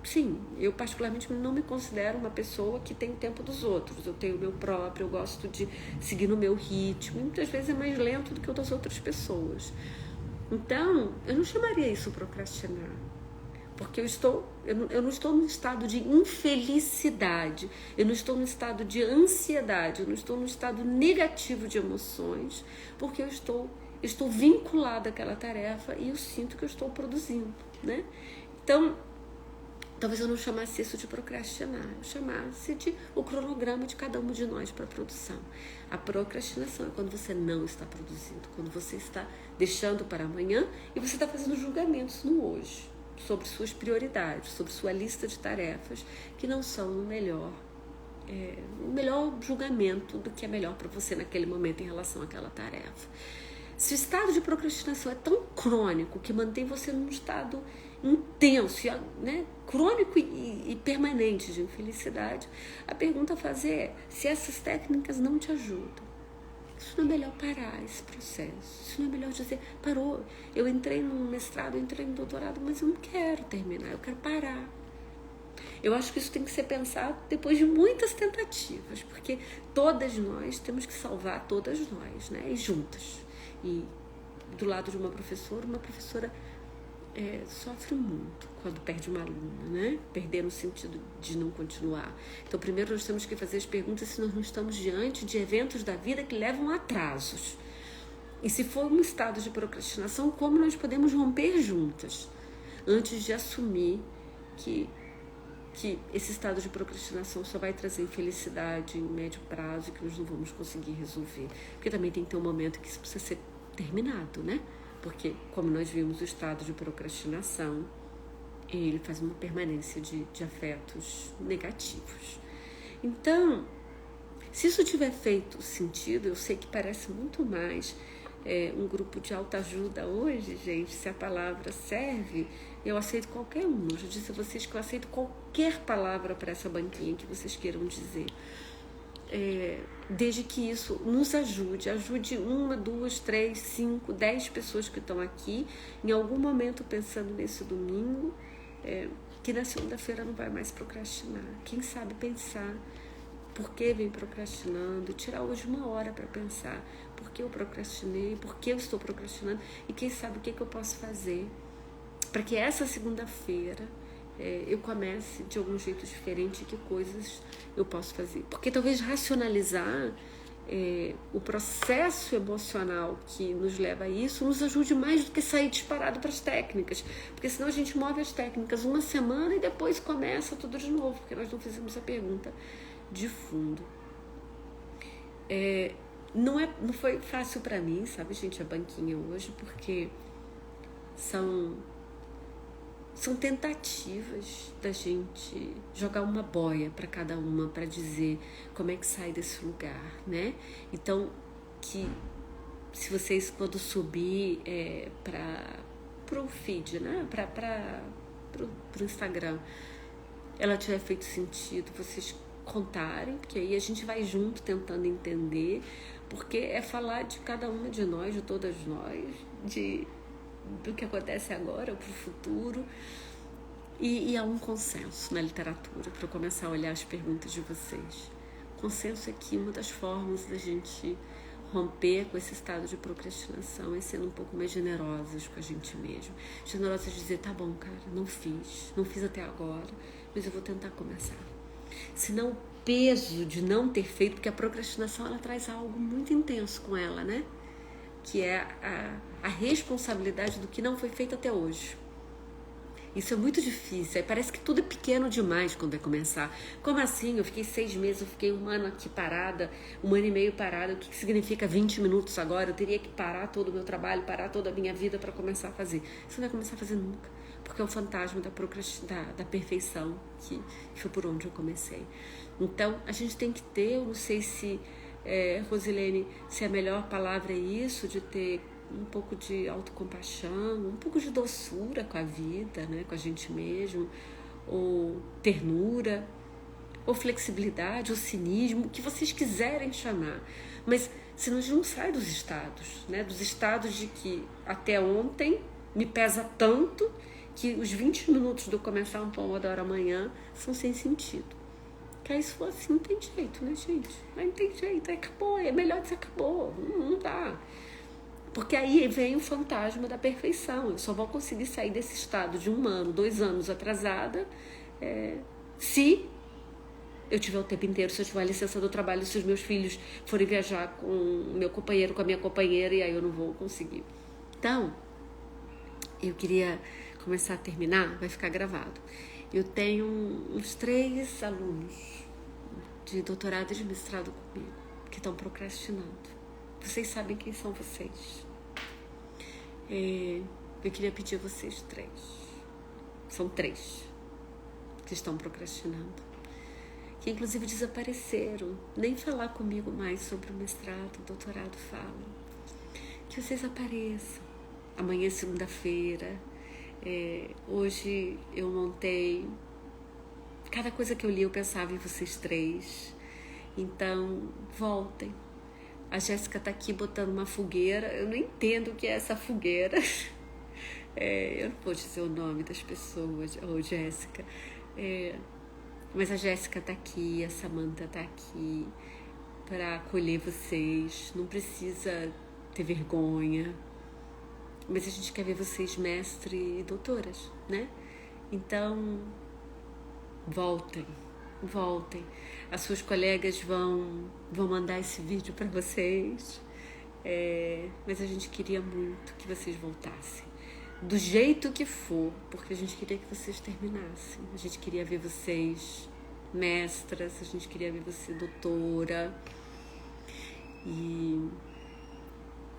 Sim, eu particularmente não me considero uma pessoa que tem o tempo dos outros. Eu tenho o meu próprio, eu gosto de seguir no meu ritmo. E muitas vezes é mais lento do que o das outras pessoas. Então, eu não chamaria isso procrastinar. Porque eu não estou num estado de infelicidade, eu não estou num estado de ansiedade, eu não estou num estado negativo de emoções, porque eu estou vinculada àquela tarefa e eu sinto que eu estou produzindo, né? Então, talvez eu não chamasse isso de procrastinar, eu chamasse de o cronograma de cada um de nós para a produção. A procrastinação é quando você não está produzindo, quando você está deixando para amanhã e você está fazendo julgamentos no hoje, sobre suas prioridades, sobre sua lista de tarefas, que não são o melhor julgamento do que é melhor para você naquele momento em relação àquela tarefa. Se o estado de procrastinação é tão crônico que mantém você num estado intenso, né, crônico e permanente de infelicidade, a pergunta a fazer é: se essas técnicas não te ajudam, isso não é melhor parar esse processo? Isso não é melhor dizer: parou, eu entrei no mestrado, eu entrei no doutorado, mas eu não quero terminar, eu quero parar. Eu acho que isso tem que ser pensado depois de muitas tentativas, porque todas nós temos que salvar todas nós, né, e juntas. E do lado de uma professora sofre muito quando perde uma aluna, né? Perder no sentido de não continuar. Então, primeiro nós temos que fazer as perguntas se nós não estamos diante de eventos da vida que levam a atrasos. E se for um estado de procrastinação, como nós podemos romper juntas, antes de assumir que esse estado de procrastinação só vai trazer infelicidade em médio prazo e que nós não vamos conseguir resolver. Porque também tem que ter um momento que isso precisa ser terminado, né? Porque, como nós vimos, o estado de procrastinação, ele faz uma permanência de afetos negativos. Então, se isso tiver feito sentido, eu sei que parece muito mais um grupo de autoajuda hoje, gente, se a palavra serve, eu aceito qualquer uma. Eu já disse a vocês que eu aceito qualquer palavra para essa banquinha que vocês queiram dizer. Desde que isso nos ajude 1, 2, 3, 5, 10 pessoas que estão aqui, em algum momento pensando nesse domingo, que na segunda-feira não vai mais procrastinar. Quem sabe pensar por que vem procrastinando, tirar hoje 1 hora para pensar por que eu procrastinei, por que eu estou procrastinando e quem sabe o que eu posso fazer para que essa segunda-feira eu comece de algum jeito diferente, que coisas eu posso fazer. Porque talvez racionalizar o processo emocional que nos leva a isso nos ajude mais do que sair disparado para as técnicas. Porque senão a gente move as técnicas 1 semana e depois começa tudo de novo, porque nós não fizemos a pergunta de fundo. Não foi fácil para mim, sabe, gente, a banquinha hoje, porque são tentativas da gente jogar uma boia para cada uma, para dizer como é que sai desse lugar, né? Então, que se vocês, quando subir para o feed, né? Para o Instagram, ela tiver feito sentido, vocês contarem, porque aí a gente vai junto tentando entender, porque é falar de cada uma de nós, de todas nós, do que acontece agora para o futuro, e há um consenso na literatura para eu começar a olhar as perguntas de vocês. Consenso é que uma das formas da gente romper com esse estado de procrastinação é sendo um pouco mais generosas com a gente mesmo, generosas de dizer: tá bom, cara, não fiz até agora, mas eu vou tentar começar. Senão o peso de não ter feito, porque a procrastinação ela traz algo muito intenso com ela, né? Que é a responsabilidade do que não foi feito até hoje. Isso é muito difícil, aí parece que tudo é pequeno demais quando vai começar. Como assim? Eu fiquei 6 meses, eu fiquei 1 ano aqui parada, 1 ano e meio parada, o que significa 20 minutos agora? Eu teria que parar todo o meu trabalho, parar toda a minha vida para começar a fazer. Você não vai começar a fazer nunca, porque é o fantasma da perfeição, que foi por onde eu comecei. Então, a gente tem que ter, eu não sei se... Rosilene, se a melhor palavra é isso, de ter um pouco de autocompaixão, um pouco de doçura com a vida, né, com a gente mesmo, ou ternura, ou flexibilidade, ou cinismo, o que vocês quiserem chamar. Mas se nós não sai dos estados, né, dos estados de que até ontem me pesa tanto que os 20 minutos do começar um Pomodoro amanhã são sem sentido. Que aí se for assim, não tem jeito, né, gente? Aí não tem jeito, aí acabou, é melhor dizer acabou, não dá. Porque aí vem o fantasma da perfeição. Eu só vou conseguir sair desse estado de 1 ano, 2 anos atrasada, se eu tiver o tempo inteiro, se eu tiver a licença do trabalho, se os meus filhos forem viajar com o meu companheiro, com a minha companheira, e aí eu não vou conseguir. Então, eu queria começar a terminar, vai ficar gravado. Eu tenho uns 3 alunos de doutorado e de mestrado comigo que estão procrastinando. Vocês sabem quem são vocês. Eu queria pedir a vocês 3. São 3 que estão procrastinando. Que inclusive desapareceram. Nem falar comigo mais sobre o mestrado, o doutorado falam. Que vocês apareçam. Amanhã é segunda-feira. Hoje eu montei. Cada coisa que eu li eu pensava em vocês 3. Então, voltem. A Jéssica tá aqui botando uma fogueira. Eu não entendo o que é essa fogueira. Eu não vou dizer o nome das pessoas. Jéssica. Mas a Jéssica tá aqui, a Samantha tá aqui para acolher vocês. Não precisa ter vergonha. Mas a gente quer ver vocês mestre e doutoras, né? Então, voltem. As suas colegas vão mandar esse vídeo para vocês. Mas a gente queria muito que vocês voltassem. Do jeito que for, porque a gente queria que vocês terminassem. A gente queria ver vocês mestras, a gente queria ver você doutora.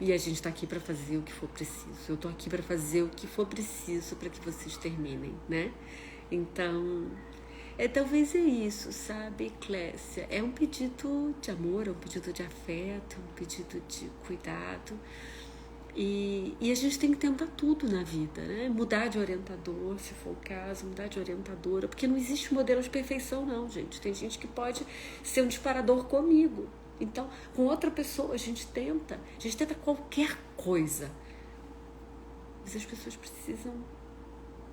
E a gente tá aqui para fazer o que for preciso. Eu tô aqui para fazer o que for preciso para que vocês terminem, né? Então, talvez é isso, sabe, Clécia? É um pedido de amor, é um pedido de afeto, um pedido de cuidado. E a gente tem que tentar tudo na vida, né? Mudar de orientador, se for o caso, mudar de orientadora, porque não existe modelo de perfeição, não, gente. Tem gente que pode ser um disparador comigo. Então, com outra pessoa, a gente tenta qualquer coisa. Mas as pessoas precisam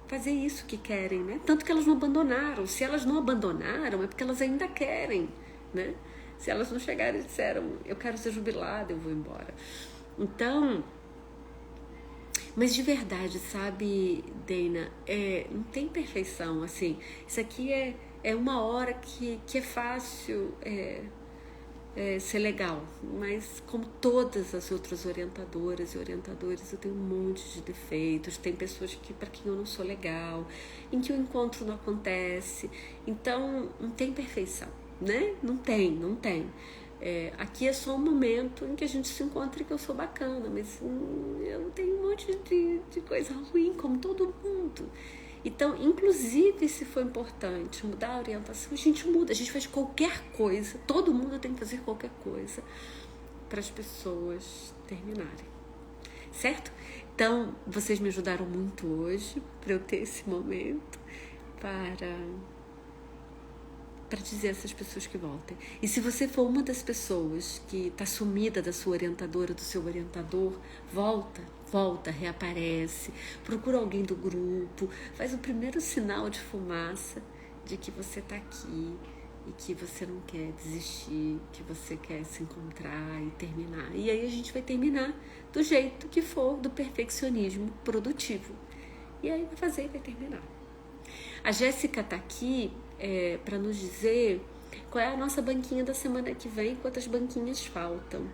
fazer isso que querem, né? Tanto que elas não abandonaram. Se elas não abandonaram, é porque elas ainda querem, né? Se elas não chegarem e disseram, eu quero ser jubilada, eu vou embora. Então, mas de verdade, sabe, Deina, não tem perfeição, assim. Isso aqui é uma hora que é fácil ser legal, mas como todas as outras orientadoras e orientadores, eu tenho um monte de defeitos. Tem pessoas para quem eu não sou legal, em que o encontro não acontece. Então, não tem perfeição, né? Não tem. Aqui é só um momento em que a gente se encontra e que eu sou bacana, mas eu tenho um monte de coisa ruim, como todo mundo. Então, inclusive, se for importante mudar a orientação, a gente muda, a gente faz qualquer coisa, todo mundo tem que fazer qualquer coisa para as pessoas terminarem, certo? Então, vocês me ajudaram muito hoje para eu ter esse momento para dizer a essas pessoas que voltem. E se você for uma das pessoas que está sumida da sua orientadora, do seu orientador, volta, reaparece, procura alguém do grupo, faz o primeiro sinal de fumaça de que você está aqui e que você não quer desistir, que você quer se encontrar e terminar. E aí a gente vai terminar do jeito que for, do perfeccionismo produtivo. E aí vai fazer e vai terminar. A Jéssica está aqui para nos dizer qual é a nossa banquinha da semana que vem, quantas banquinhas faltam.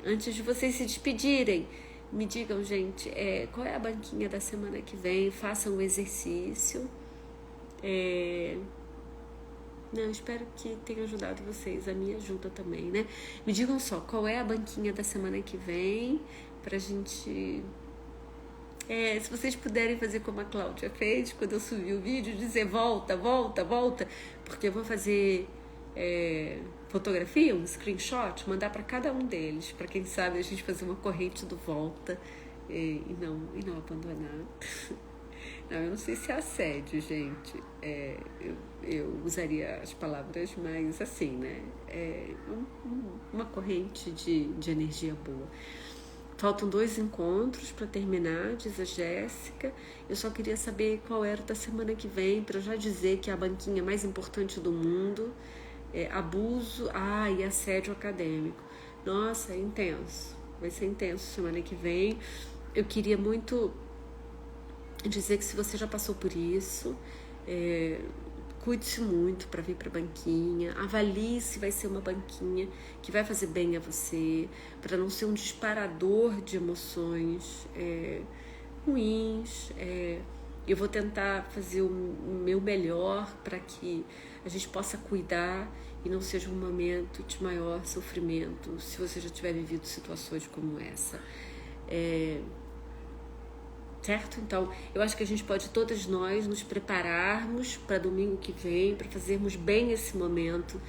Antes de vocês se despedirem, me digam, gente, qual é a banquinha da semana que vem, façam o exercício. Não, espero que tenha ajudado vocês, a minha ajuda também, né? Me digam só, qual é a banquinha da semana que vem, pra gente... se vocês puderem fazer como a Cláudia fez, quando eu subi o vídeo, dizer volta, porque eu vou fazer fotografia, um screenshot, mandar para cada um deles, para quem sabe a gente fazer uma corrente do volta e não abandonar. Não, eu não sei se é assédio, gente. Eu usaria as palavras mais assim, né? Uma corrente de energia boa. Faltam 2 encontros para terminar, diz a Jéssica. Eu só queria saber qual era o da semana que vem, para eu já dizer que é a banquinha mais importante do mundo. Abuso e assédio acadêmico. Nossa, é intenso. vai ser intenso semana que vem. Eu queria muito dizer que se você já passou por isso, cuide-se muito para vir para a banquinha, avalie se vai ser uma banquinha que vai fazer bem a você, para não ser um disparador de emoções ruins. Eu vou tentar fazer o meu melhor para que a gente possa cuidar e não seja um momento de maior sofrimento, se você já tiver vivido situações como essa. Certo? Então, eu acho que a gente pode, todas nós, nos prepararmos para domingo que vem, para fazermos bem esse momento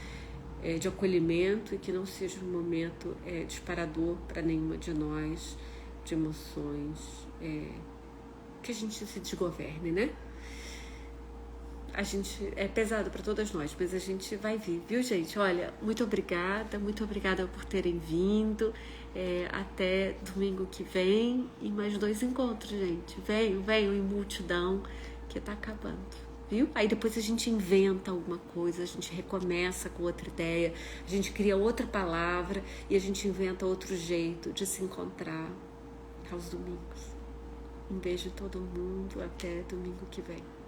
de acolhimento e que não seja um momento disparador para nenhuma de nós, de emoções, que a gente se desgoverne, né? A gente é pesado para todas nós, mas a gente vai vir, viu, gente? Olha, muito obrigada por terem vindo. Até domingo que vem e mais 2 encontros, gente. Venham em multidão que tá acabando, viu? Aí depois a gente inventa alguma coisa, a gente recomeça com outra ideia, a gente cria outra palavra e a gente inventa outro jeito de se encontrar aos domingos. Um beijo a todo mundo, até domingo que vem.